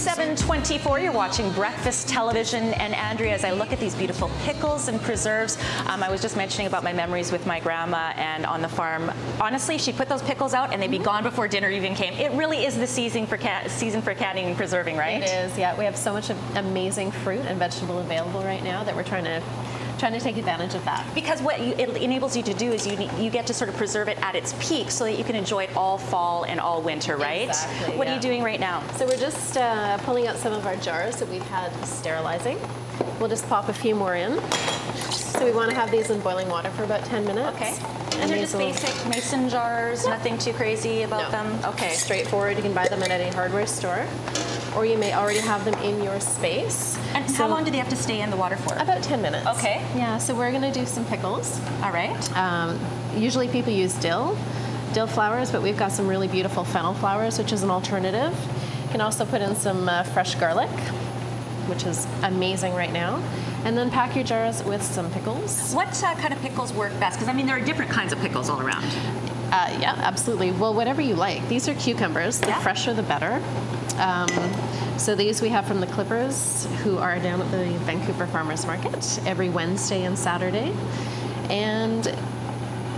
7:24, you're watching Breakfast Television, and Andrea, as I look at these beautiful pickles and preserves, I was just mentioning about my memories with my grandma and on the farm. Honestly, she put those pickles out and they'd be gone before dinner even came. It really is the season for canning and preserving, right? It is, yeah. We have so much amazing fruit and vegetable available right now that we're trying to take advantage of that. Because what it enables you to do is you get to sort of preserve it at its peak so that you can enjoy it all fall and all winter, right? Exactly. What are you doing right now? So we're just pulling out some of our jars that we've had sterilizing. We'll just pop a few more in. So we want to have these in boiling water for about 10 minutes. Okay. And they're just basic mason jars, nothing too crazy about them? Okay. Straightforward. You can buy them at any hardware store, or you may already have them in your space. And how long do they have to stay in the water for? About 10 minutes. Okay. Yeah, so we're going to do some pickles. All right. Usually people use dill flowers, but we've got some really beautiful fennel flowers, which is an alternative. You can also put in some fresh garlic, which is amazing right now. And then pack your jars with some pickles. What kind of pickles work best? Because, I mean, there are different kinds of pickles all around. Yeah, absolutely. Well, whatever you like. These are cucumbers. The fresher, the better. So these we have from the Clippers, who are down at the Vancouver Farmers Market every Wednesday and Saturday. And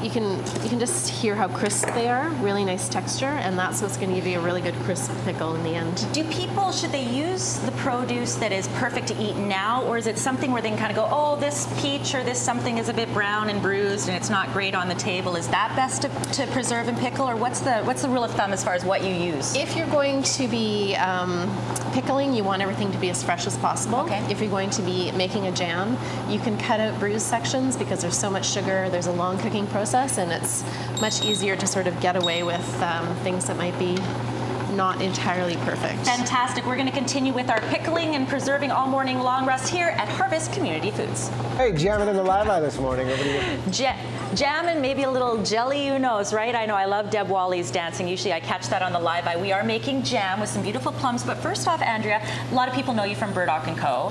you can just hear how crisp they are, really nice texture, and that's what's going to give you a really good crisp pickle in the end. Should they use the produce that is perfect to eat now, or is it something where they can kind of go, oh, this peach or this something is a bit brown and bruised and it's not great on the table? Is that best to preserve and pickle, or what's the rule of thumb as far as what you use? If you're going to be pickling, you want everything to be as fresh as possible. Okay. If you're going to be making a jam, you can cut out bruised sections because there's so much sugar, there's a long cooking process, and it's much easier to sort of get away with things that might be not entirely perfect. Fantastic. We're going to continue with our pickling and preserving all morning long rest here at Harvest Community Foods. Hey, jamming in the live this morning. Over to you. Jam and maybe a little jelly, who knows, right? I know I love Deb Wally's dancing. Usually I catch that on the live. We are making jam with some beautiful plums. But first off, Andrea, a lot of people know you from Burdock & Co.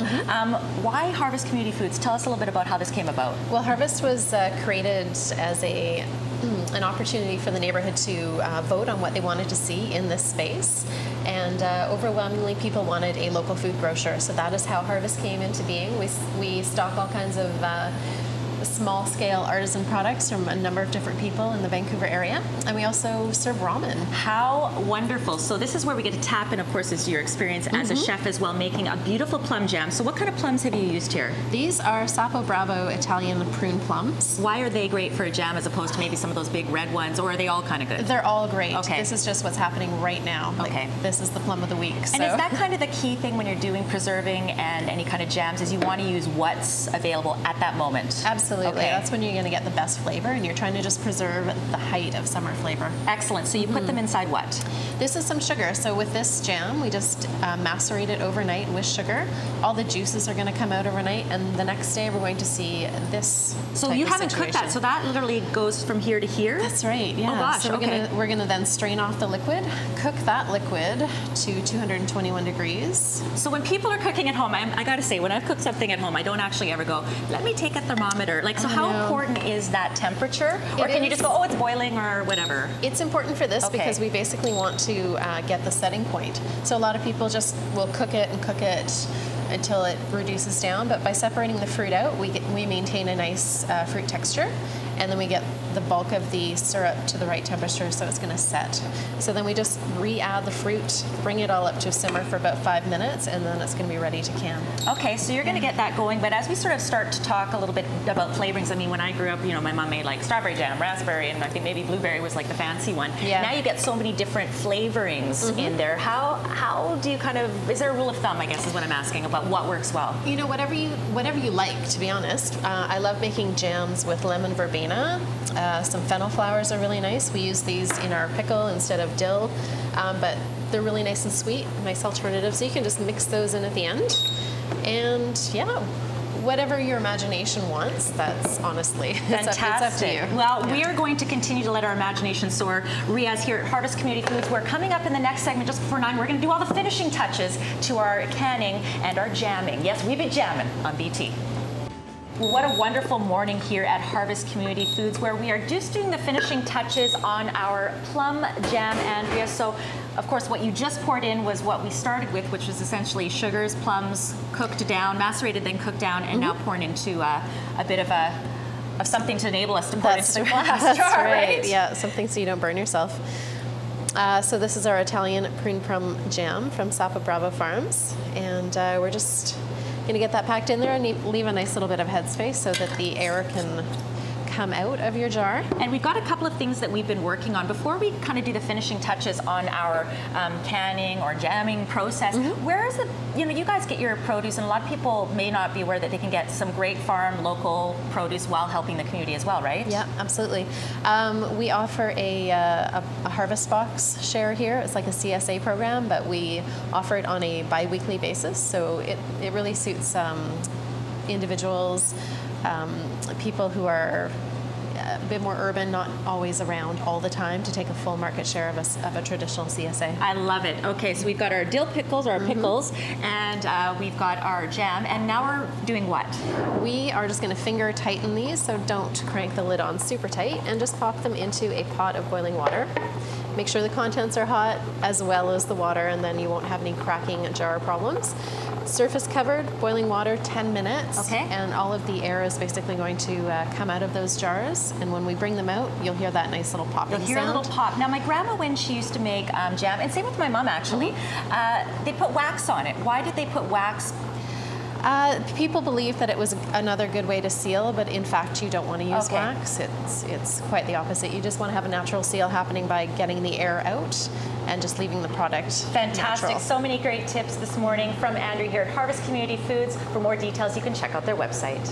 Why Harvest Community Foods? Tell us a little bit about how this came about. Well, Harvest was created as an opportunity for the neighborhood to vote on what they wanted to see in this space. And overwhelmingly, people wanted a local food grocer. So that is how Harvest came into being. We stock all kinds of small-scale artisan products from a number of different people in the Vancouver area, and we also serve ramen. How wonderful. So this is where we get to tap in, of course, is your experience as a chef as well, making a beautiful plum jam. So what kind of plums have you used here? These are Sapo Bravo Italian prune plums. Why are they great for a jam as opposed to maybe some of those big red ones, or are they all kind of good? They're all great. Okay. This is just what's happening right now. Okay. This is the plum of the week. And is that kind of the key thing when you're doing preserving and any kind of jams, is you want to use what's available at that moment? Absolutely. Okay. That's when you're going to get the best flavor, and you're trying to just preserve the height of summer flavor. Excellent. So you put them inside what? This is some sugar. So with this jam, we just macerate it overnight with sugar. All the juices are going to come out overnight, and the next day we're going to see this. So you haven't cooked that, so that literally goes from here to here? That's right, yeah. Oh gosh, so we're gonna then strain off the liquid, cook that liquid to 221 degrees. So when people are cooking at home, I gotta say, when I've cooked something at home, I don't actually ever go, let me take a thermometer. Like, so how important is that temperature? Or can you just go, oh, it's boiling or whatever? It's important for this because we basically want to get the setting point. So a lot of people just will cook it until it reduces down, but by separating the fruit out, we maintain a nice fruit texture, and then we get the bulk of the syrup to the right temperature, so it's going to set. So then we just re-add the fruit, bring it all up to a simmer for about 5 minutes, and then it's going to be ready to can. Okay, so you're going to get that going, but as we sort of start to talk a little bit about flavorings, I mean, when I grew up, you know, my mom made like strawberry jam, raspberry, and I think maybe blueberry was like the fancy one. Yeah. Now you get so many different flavorings in there. How do you kind of, is there a rule of thumb, I guess, is what I'm asking about what works well? You know, whatever you like, to be honest. I love making jams with lemon verbena. Some fennel flowers are really nice. We use these in our pickle instead of dill, but they're really nice and sweet, nice alternative. So you can just mix those in at the end. And yeah, whatever your imagination wants, that's honestly fantastic. It's up to you. Well, we are going to continue to let our imagination soar. Riaz here at Harvest Community Foods. We're coming up in the next segment just before 9. We're going to do all the finishing touches to our canning and our jamming. Yes, we've been jamming on BT. Well, what a wonderful morning here at Harvest Community Foods, where we are just doing the finishing touches on our plum jam, Andrea. So, of course, what you just poured in was what we started with, which was essentially sugars, plums, cooked down, macerated, then cooked down, and now poured into a bit of something to enable us to pour into the glass jar, right? Yeah, something so you don't burn yourself. So this is our Italian prune plum jam from Sapa Bravo Farms, and we're just going to get that packed in there and leave a nice little bit of headspace so that the air can come out of your jar. And we've got a couple of things that we've been working on before we kind of do the finishing touches on our canning or jamming process. Where is it, you guys get your produce, and a lot of people may not be aware that they can get some great farm local produce while helping the community as well, right? Yeah, absolutely. We offer a harvest box share here. It's like a CSA program, but we offer it on a bi-weekly basis, so it really suits individuals, people who are a bit more urban, not always around all the time, to take a full market share of a traditional CSA. I love it. Okay, so we've got our dill pickles, or our pickles, and we've got our jam, and now we're doing what? We are just going to finger tighten these, so don't crank the lid on super tight, and just pop them into a pot of boiling water. Make sure the contents are hot as well as the water, and then you won't have any cracking jar problems. Surface covered, boiling water, 10 minutes. Okay. And all of the air is basically going to come out of those jars. And when we bring them out, you'll hear that nice little popping sound. You'll hear a little pop. Now, my grandma, when she used to make jam, and same with my mom actually, they put wax on it. Why did they put wax? People believe that it was another good way to seal, but in fact you don't want to use wax. It's quite the opposite. You just want to have a natural seal happening by getting the air out and just leaving the product Fantastic. natural. So many great tips this morning from Andrea here at Harvest Community Foods. For more details, you can check out their website.